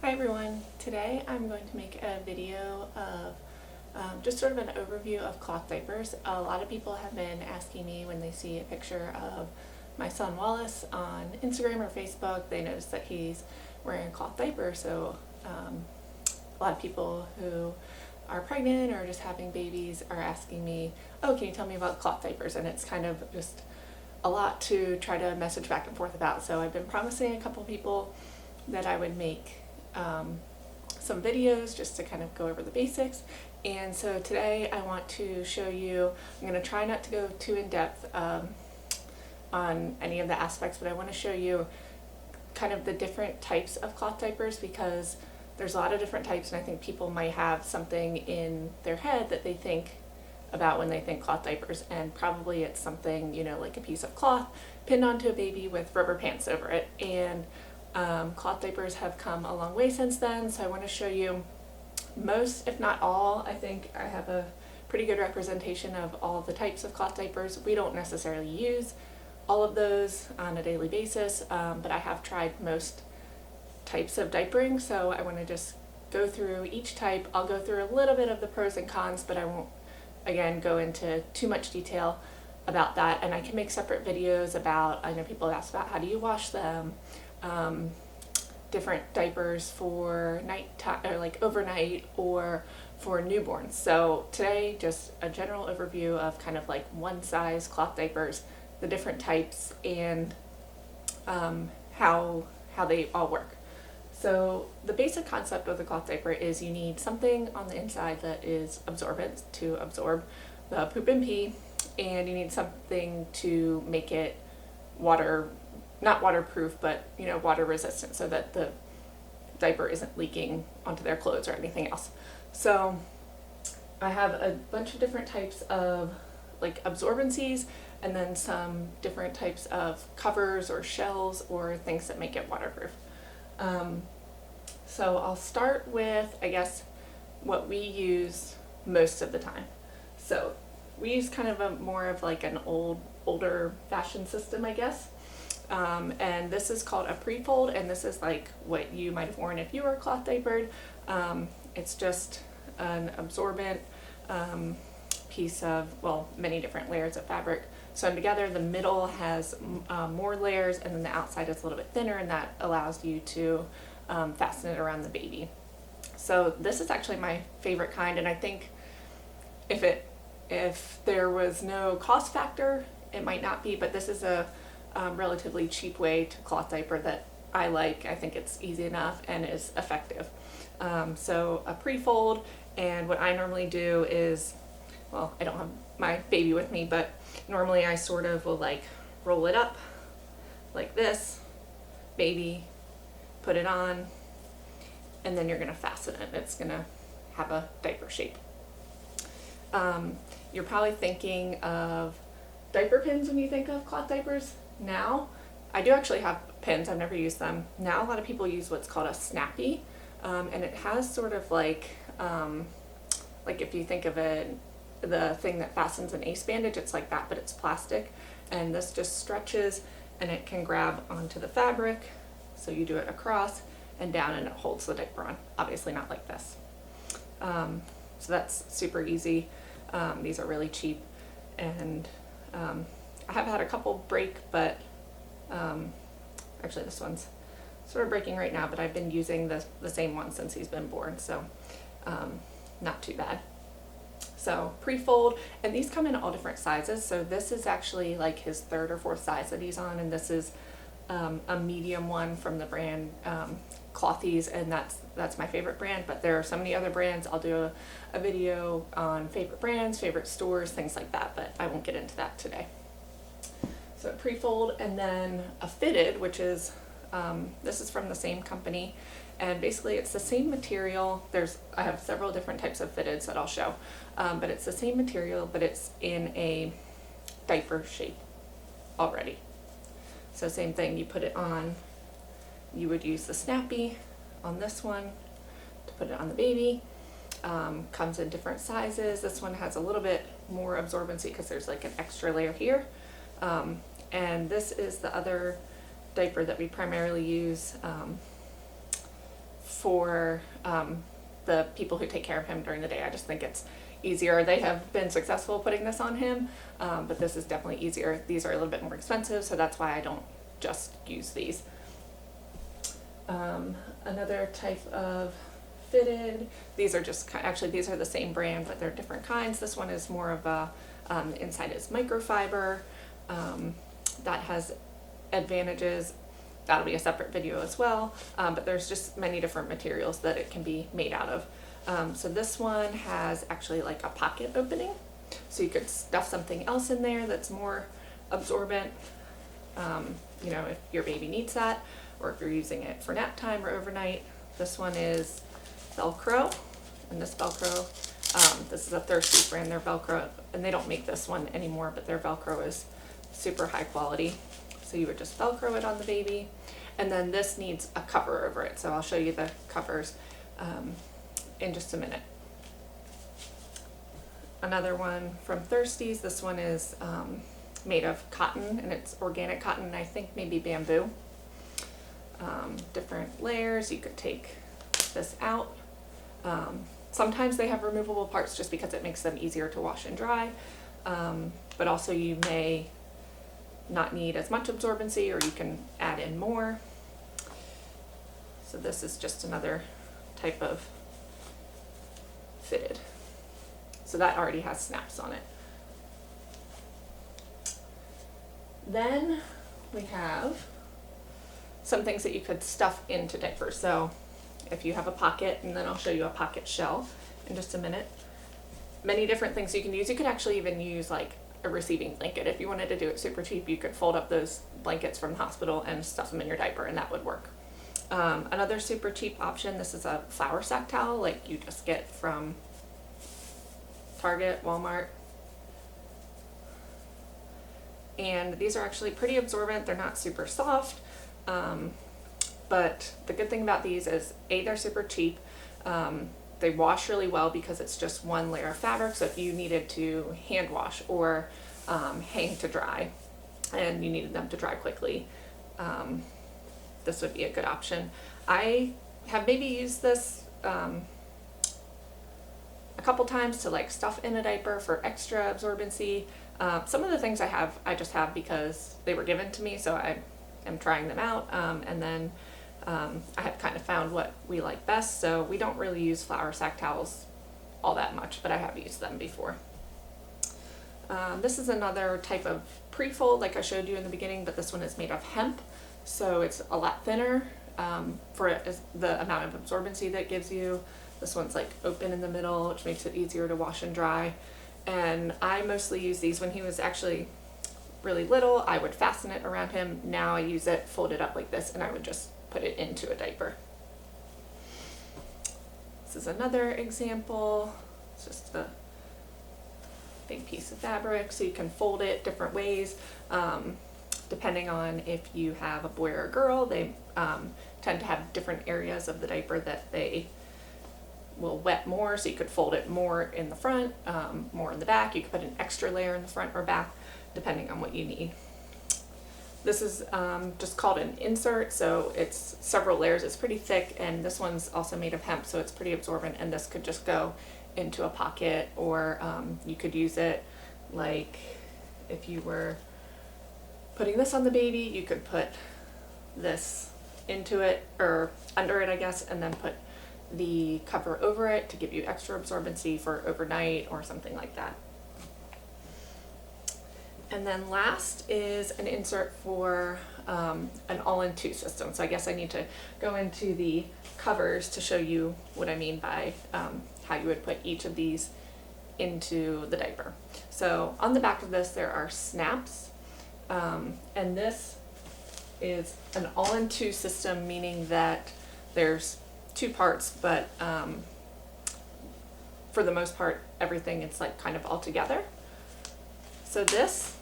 Hi everyone, today I'm going to make a video of just sort of an overview of cloth diapers. A lot of people have been asking me when they see a picture of my son Wallace on Instagram or Facebook, they notice that he's wearing a cloth diaper. So a lot of people who are pregnant or just having babies are asking me, oh, can you tell me about cloth diapers? And it's kind of just a lot to try to message back and forth about. So I've been promising a couple people that I would make some videos just to kind of go over the basics. And so today I want to show you, I'm going to try not to go too in depth on any of the aspects, but I want to show you kind of the different types of cloth diapers, because there's a lot of different types, and I think people might have something in their head that they think about when they think cloth diapers, and probably it's something, you know, like a piece of cloth pinned onto a baby with rubber pants over it. And cloth diapers have come a long way since then, so I want to show you most, if not all. I think I have a pretty good representation of all of the types of cloth diapers. We don't necessarily use all of those on a daily basis, but I have tried most types of diapering, so I want to just go through each type. I'll go through a little bit of the pros and cons, but I won't, again, go into too much detail about that. And I can make separate videos about, I know people have asked about how do you wash them, different diapers for night time, or like overnight, or for newborns. So today, just a general overview of kind of like one size cloth diapers, the different types, and how they all work. So the basic concept of the cloth diaper is you need something on the inside that is absorbent to absorb the poop and pee, and you need something to make it not waterproof, but you know, water resistant, so that the diaper isn't leaking onto their clothes or anything else. So I have a bunch of different types of like absorbencies, and then some different types of covers or shells or things that make it waterproof. So I'll start with, I guess, what we use most of the time. So we use kind of a more of like an older fashioned system, I guess. And this is called a pre-fold, and this is like what you might have worn if you were cloth diapered. It's just an absorbent piece of, well, many different layers of fabric sewn together. The middle has more layers, and then the outside is a little bit thinner, and that allows you to fasten it around the baby. So this is actually my favorite kind, and I think if there was no cost factor, it might not be, but this is a relatively cheap way to cloth diaper that I like. I think it's easy enough and is effective. So a pre-fold, and what I normally do is, well, I don't have my baby with me, but normally I sort of will like roll it up like this, baby, put it on, and then you're gonna fasten it. It's gonna have a diaper shape. You're probably thinking of diaper pins when you think of cloth diapers. Now, I do actually have pins, I've never used them. Now a lot of people use what's called a snappy, and it has sort of like if you think of it, the thing that fastens an ace bandage, it's like that, but it's plastic, and this just stretches and it can grab onto the fabric. So you do it across and down, and it holds the diaper on. Obviously not like this. So that's super easy. These are really cheap, and I have had a couple break, but actually this one's sort of breaking right now, but I've been using the same one since he's been born, so not too bad. So pre-fold, and these come in all different sizes. So this is actually like his third or fourth size that he's on, and this is a medium one from the brand Clothies, and that's my favorite brand, but there are so many other brands. I'll do a video on favorite brands, favorite stores, things like that, but I won't get into that today. So pre-fold, and then a fitted, which is, this is from the same company, and basically it's the same material. I have several different types of fitteds that I'll show, but it's the same material, but it's in a diaper shape already. So same thing, you put it on, you would use the snappy on this one to put it on the baby. Comes in different sizes. This one has a little bit more absorbency because there's like an extra layer here. And this is the other diaper that we primarily use for the people who take care of him during the day. I just think it's easier. They have been successful putting this on him, but this is definitely easier. These are a little bit more expensive, so that's why I don't just use these. Another type of fitted, these are just, actually these are the same brand, but they're different kinds. This one is more of a, inside is microfiber. That has advantages. That'll be a separate video as well, but there's just many different materials that it can be made out of. So this one has actually like a pocket opening, so you could stuff something else in there that's more absorbent, you know, if your baby needs that, or if you're using it for nap time or overnight. This one is Velcro, and this Velcro, this is a Thirsty brand, their Velcro, and they don't make this one anymore, but their Velcro is super high quality. So you would just Velcro it on the baby, and then this needs a cover over it. So I'll show you the covers in just a minute. Another one from Thirsties, this one is made of cotton, and it's organic cotton, and I think maybe bamboo. Different layers, you could take this out. Sometimes they have removable parts just because it makes them easier to wash and dry, but also you may not need as much absorbency, or you can add in more. So this is just another type of fitted. So that already has snaps on it. Then we have some things that you could stuff into diapers. So if you have a pocket, and then I'll show you a pocket shell in just a minute. Many different things you can use. You could actually even use like a receiving blanket. If you wanted to do it super cheap, you could fold up those blankets from the hospital and stuff them in your diaper, and that would work. Another super cheap option, this is a flour sack towel, like you just get from Target, Walmart. And these are actually pretty absorbent. They're not super soft, but the good thing about these is A, they're super cheap. They wash really well because it's just one layer of fabric. So if you needed to hand wash or hang to dry and you needed them to dry quickly, this would be a good option. I have maybe used this a couple times to like stuff in a diaper for extra absorbency. Some of the things I just have because they were given to me, so I am trying them out, and then I have kind of found what we like best. So we don't really use flour sack towels all that much, but I have used them before. This is another type of pre-fold like I showed you in the beginning, but this one is made of hemp, so it's a lot thinner for the amount of absorbency that it gives you. This one's like open in the middle, which makes it easier to wash and dry. And I mostly use these when he was actually really little. I would fasten it around him. Now I use it folded up like this, and I would just put it into a diaper. This is another example. It's just a big piece of fabric, so you can fold it different ways. Depending on if you have a boy or a girl, they tend to have different areas of the diaper that they will wet more, so you could fold it more in the front, more in the back. You could put an extra layer in the front or back, depending on what you need. This is just called an insert, so it's several layers. It's pretty thick, and this one's also made of hemp, so it's pretty absorbent, and this could just go into a pocket, or you could use it like if you were putting this on the baby, you could put this into it, or under it, I guess, and then put the cover over it to give you extra absorbency for overnight or something like that. And then last is an insert for an all-in-two system. So I guess I need to go into the covers to show you what I mean by how you would put each of these into the diaper. So on the back of this there are snaps, and this is an all-in-two system, meaning that there's two parts, but for the most part everything it's like kind of all together. So this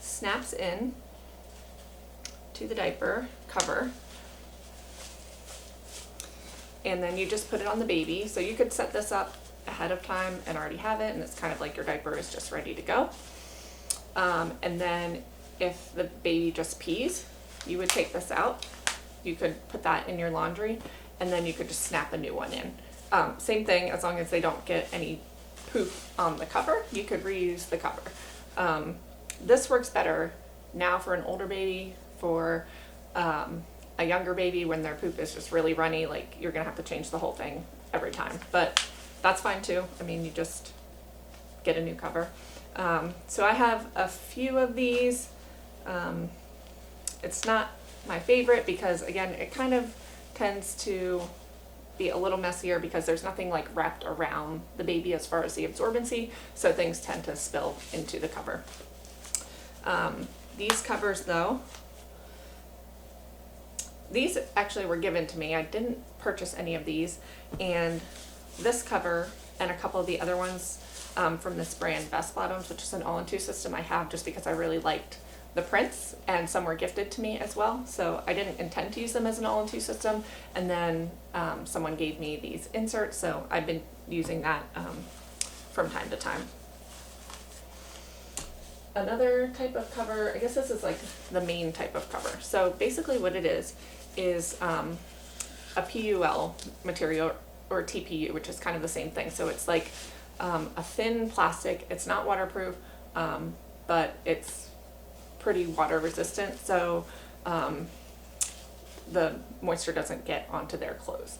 snaps in to the diaper cover, and then you just put it on the baby. So you could set this up ahead of time and already have it, and it's kind of like your diaper is just ready to go. And then if the baby just pees, you would take this out. You could put that in your laundry, and then you could just snap a new one in. Same thing, as long as they don't get any poop on the cover, you could reuse the cover. This works better now for an older baby. For a younger baby, when their poop is just really runny, like you're gonna have to change the whole thing every time, but that's fine too. I mean, you just get a new cover. So I have a few of these. It's not my favorite because, again, it kind of tends to be a little messier because there's nothing like wrapped around the baby as far as the absorbency, so things tend to spill into the cover. These covers though, these actually were given to me. I didn't purchase any of these, and this cover and a couple of the other ones from this brand, Best Bottoms, which is an all-in-two system, I have just because I really liked the prints, and some were gifted to me as well, so I didn't intend to use them as an all-in-two system, and then someone gave me these inserts, so I've been using that from time to time. Another type of cover, I guess this is like the main type of cover. So basically what it is a PUL material, or TPU, which is kind of the same thing. So it's like a thin plastic. It's not waterproof, but it's pretty water resistant, so the moisture doesn't get onto their clothes.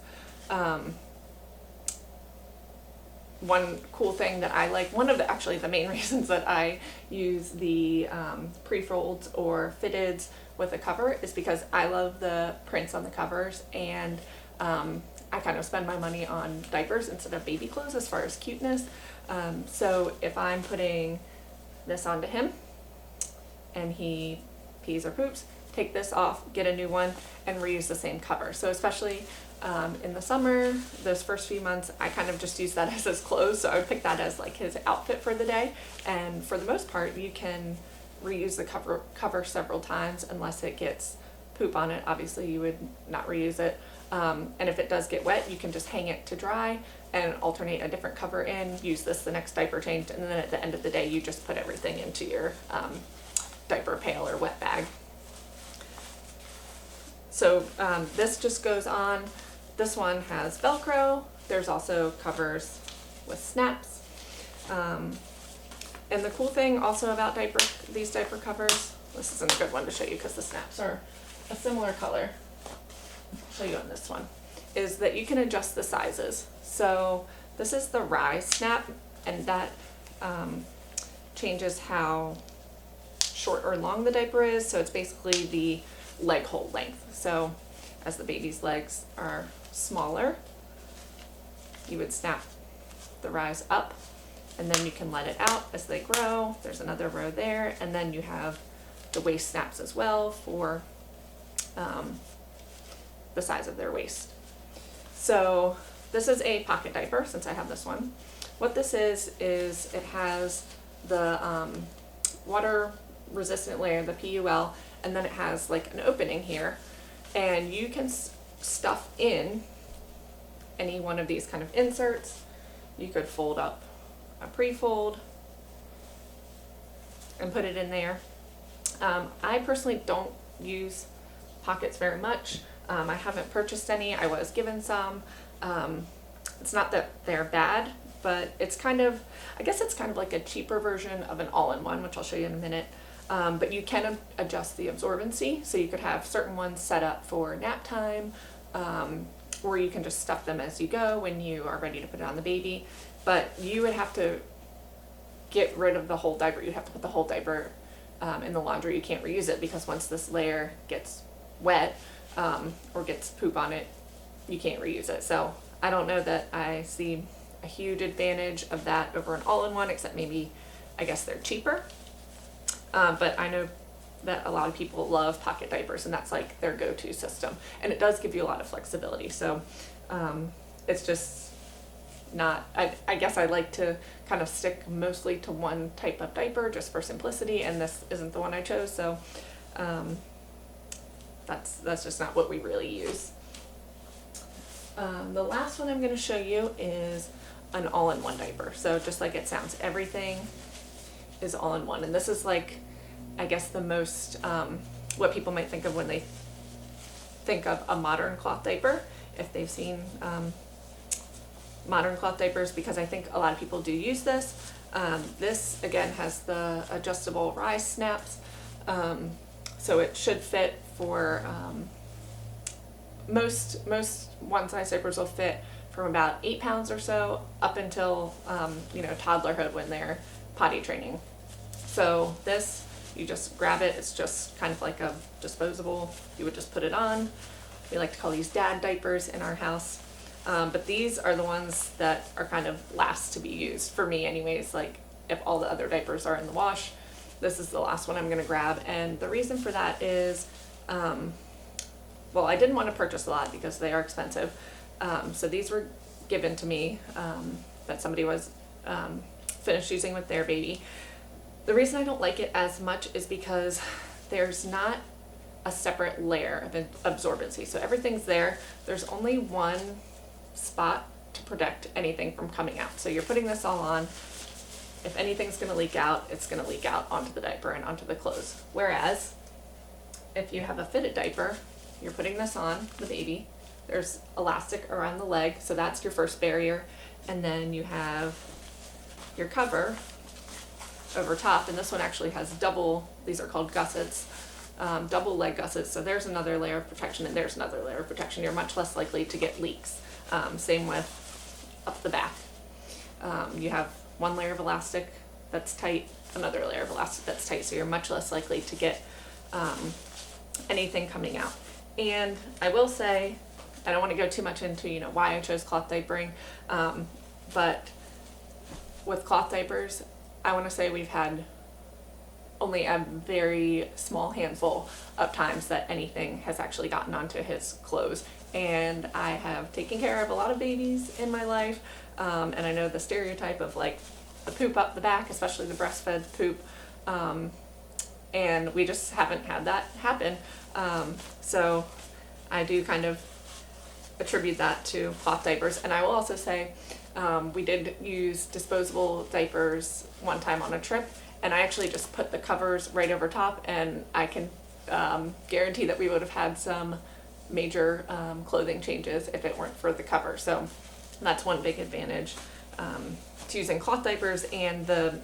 One cool thing that I like, one of the, actually the main reasons that I use the pre-folds or fitteds with a cover is because I love the prints on the covers, and I kind of spend my money on diapers instead of baby clothes as far as cuteness. So if I'm putting this onto him and he pees or poops, take this off, get a new one, and reuse the same cover. So especially in the summer, those first few months, I kind of just use that as his clothes. So I would pick that as like his outfit for the day. And for the most part, you can reuse the cover several times unless it gets poop on it. Obviously, you would not reuse it. And if it does get wet, you can just hang it to dry and alternate a different cover in, use this the next diaper change, and then at the end of the day, you just put everything into your diaper pail or wet bag. So this just goes on. This one has Velcro. There's also covers with snaps. And the cool thing also about these diaper covers, this isn't a good one to show you because the snaps are a similar color. I'll show you on this one, is that you can adjust the sizes. So this is the rise snap, and that changes how short or long the diaper is. So it's basically the leg hole length. So as the baby's legs are smaller, you would snap the rise up, and then you can let it out as they grow. There's another row there, and then you have the waist snaps as well for the size of their waist. So this is a pocket diaper, since I have this one. What this is it has the water resistant layer, the PUL, and then it has like an opening here, and you can stuff in any one of these kind of inserts. You could fold up a pre-fold and put it in there. I personally don't use pockets very much. I haven't purchased any. I was given some. It's not that they're bad, but it's kind of, I guess it's kind of like a cheaper version of an all-in-one, which I'll show you in a minute. But you can adjust the absorbency, so you could have certain ones set up for nap time, or you can just stuff them as you go when you are ready to put it on the baby. But you would have to get rid of the whole diaper. You'd have to put the whole diaper in the laundry. You can't reuse it because once this layer gets wet or gets poop on it, you can't reuse it. So I don't know that I see a huge advantage of that over an all-in-one, except maybe I guess they're cheaper. But I know that a lot of people love pocket diapers, and that's like their go-to system. And it does give you a lot of flexibility. So it's just not, I guess I like to kind of stick mostly to one type of diaper just for simplicity, and this isn't the one I chose. So that's just not what we really use. The last one I'm going to show you is an all-in-one diaper. So just like it sounds, everything is all-in-one, and this is like, I guess, the most what people might think of when they think of a modern cloth diaper, if they've seen modern cloth diapers, because I think a lot of people do use this. This again has the adjustable rise snaps, so it should fit for most one size diapers will fit from about 8 pounds or so up until toddlerhood when they're potty training. So this, you just grab it, it's just kind of like a disposable, you would just put it on. We like to call these dad diapers in our house. But these are the ones that are kind of last to be used, for me anyways. Like if all the other diapers are in the wash, this is the last one I'm gonna grab. And the reason for that is, well, I didn't want to purchase a lot because they are expensive. So these were given to me that somebody was finished using with their baby. The reason I don't like it as much is because there's not a separate layer of absorbency. So everything's there. There's only one spot to protect anything from coming out. So you're putting this all on. If anything's going to leak out, it's going to leak out onto the diaper and onto the clothes. Whereas if you have a fitted diaper, you're putting this on the baby. There's elastic around the leg, so that's your first barrier. And then you have your cover over top, and this one actually has double, these are called gussets, double leg gussets. So there's another layer of protection, and there's another layer of protection. You're much less likely to get leaks. Same with up the back. You have one layer of elastic that's tight, another layer of elastic that's tight, so you're much less likely to get anything coming out. And I will say, I don't want to go too much into why I chose cloth diapering, but with cloth diapers, I want to say we've had only a very small handful of times that anything has actually gotten onto his clothes. And I have taken care of a lot of babies in my life, and I know the stereotype of like the poop up the back, especially the breastfed poop, and we just haven't had that happen. So I do kind of attribute that to cloth diapers. And I will also say we did use disposable diapers one time on a trip, and I actually just put the covers right over top, and I can guarantee that we would have had some major clothing changes if it weren't for the cover. So that's one big advantage to using cloth diapers and the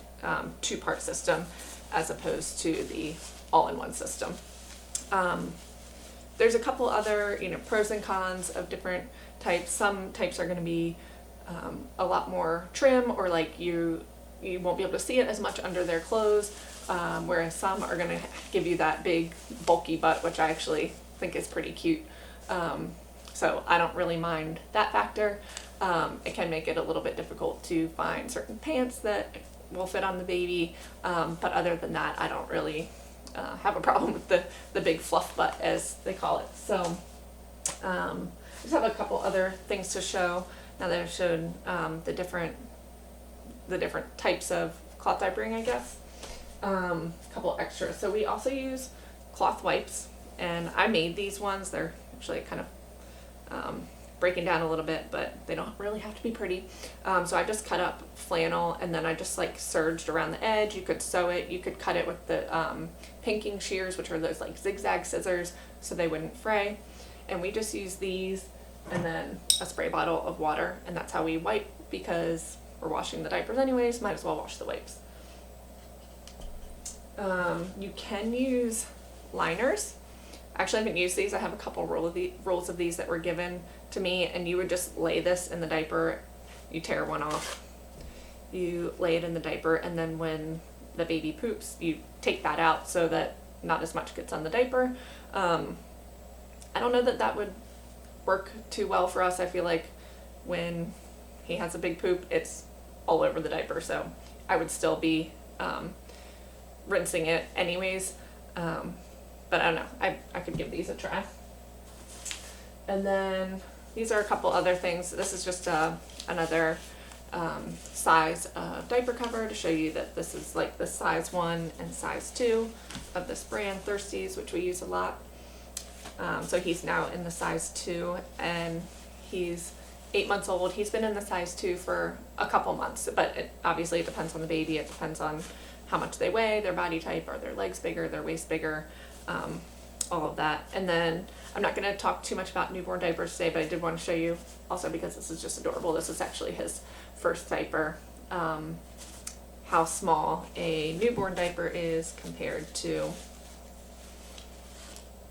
two-part system as opposed to the all-in-one system. There's a couple other pros and cons of different types. Some types are going to be a lot more trim, or like you won't be able to see it as much under their clothes, whereas some are going to give you that big bulky butt, which I actually think is pretty cute. So I don't really mind that factor. It can make it a little bit difficult to find certain pants that will fit on the baby, but other than that, I don't really have a problem with the big fluff butt, as they call it. So just have a couple other things to show now that I've shown the different types of cloth diapering, I guess. A couple extras. So we also use cloth wipes, and I made these ones. They're actually kind of breaking down a little bit, but they don't really have to be pretty. So I just cut up flannel, and then I just like serged around the edge. You could sew it, you could cut it with the pinking shears, which are those like zigzag scissors, so they wouldn't fray. And we just use these and then a spray bottle of water, and that's how we wipe, because we're washing the diapers anyways, might as well wash the wipes. You can use liners. Actually, I haven't used these. I have a couple rolls of these that were given to me, and you would just lay this in the diaper. You tear one off, you lay it in the diaper, and then when the baby poops, you take that out so that not as much gets on the diaper. I don't know that that would work too well for us. I feel like when he has a big poop, it's all over the diaper, so I would still be rinsing it anyways. But I don't know, I could give these a try. And then these are a couple other things. This is just another size of diaper cover to show you that this is like the size 1 and size 2 of this brand, Thirsties, which we use a lot. So he's now in the size 2, and he's 8 months old. He's been in the size 2 for a couple months, but obviously it depends on the baby. It depends on how much they weigh, their body type, are their legs bigger, their waist bigger. all of that. And then I'm not going to talk too much about newborn diapers today, but I did want to show you also, because this is just adorable. This is actually his first diaper. How small a newborn diaper is compared to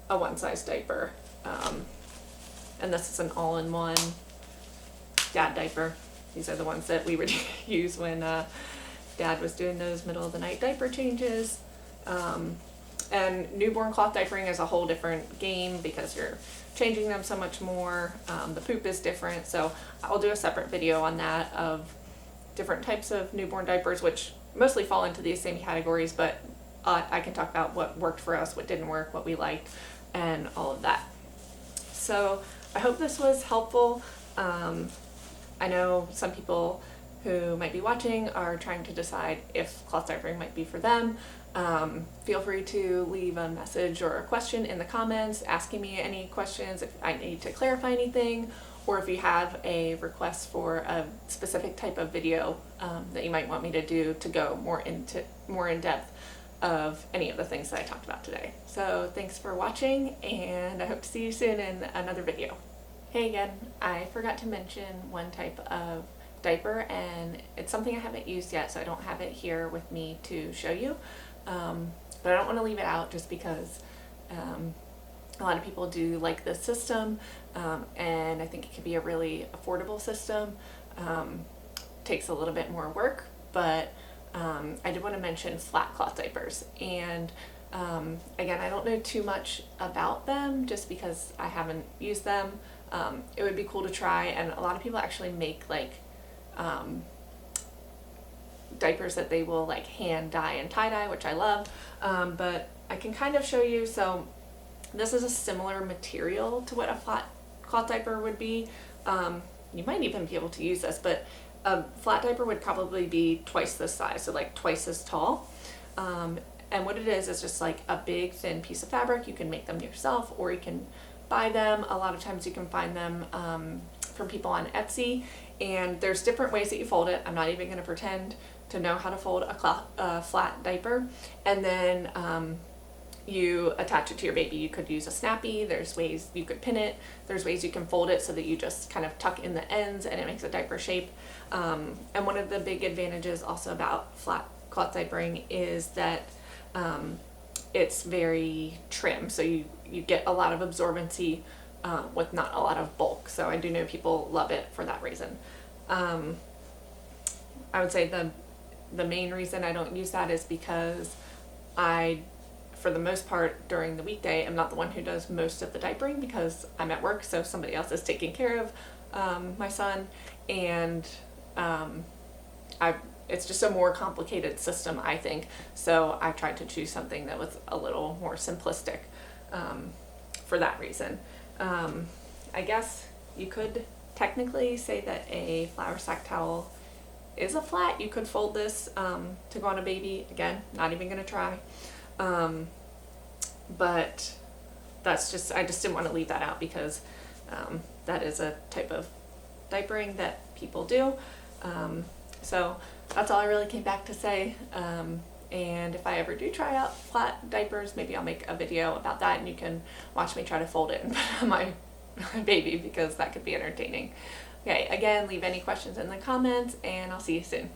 a one-size diaper. And this is an all-in-one dad diaper. These are the ones that we would use when Dad was doing those middle of the night diaper changes. And newborn cloth diapering is a whole different game because you're changing them so much more. The poop is different, so I'll do a separate video on that of different types of newborn diapers, which mostly fall into these same categories, but I can talk about what worked for us, what didn't work, what we liked, and all of that. So I hope this was helpful. I know some people who might be watching are trying to decide if cloth diapering might be for them. Feel free to leave a message or a question in the comments asking me any questions if I need to clarify anything, or if you have a request for a specific type of video that you might want me to do to go more in depth of any of the things that I talked about today. So thanks for watching, and I hope to see you soon in another video. Hey again, I forgot to mention one type of diaper, and it's something I haven't used yet, so I don't have it here with me to show you. But I don't want to leave it out just because a lot of people do like this system, and I think it could be a really affordable system. Takes a little bit more work, but I did want to mention flat cloth diapers. And again, I don't know too much about them just because I haven't used them. It would be cool to try, and a lot of people actually make like diapers that they will like hand dye and tie dye, which I love, but I can kind of show you. So this is a similar material to what a flat cloth diaper would be. You might even be able to use this, but a flat diaper would probably be twice this size, so like twice as tall. And what it is just like a big thin piece of fabric. You can make them yourself, or you can buy them. A lot of times you can find them from people on Etsy, and there's different ways that you fold it. I'm not even going to pretend to know how to fold a flat diaper. And then you attach it to your baby. You could use a snappy. There's ways you could pin it. There's ways you can fold it so that you just kind of tuck in the ends and it makes a diaper shape. And one of the big advantages also about flat cloth diapering is that it's very trim, so you get a lot of absorbency with not a lot of bulk. So I do know people love it for that reason. I would say the main reason I don't use that is because I, for the most part during the weekday, am not the one who does most of the diapering because I'm at work, so somebody else is taking care of my son, and it's just a more complicated system, I think, so I tried to choose something that was a little more simplistic for that reason. I guess you could technically say that a flour sack towel is a flat. You could fold this to go on a baby. Again, not even going to try. But that's just, I just didn't want to leave that out because that is a type of diapering that people do. So that's all I really came back to say. And if I ever do try out flat diapers, maybe I'll make a video about that, and you can watch me try to fold it and put it on my baby, because that could be entertaining. Okay, again, leave any questions in the comments, and I'll see you soon.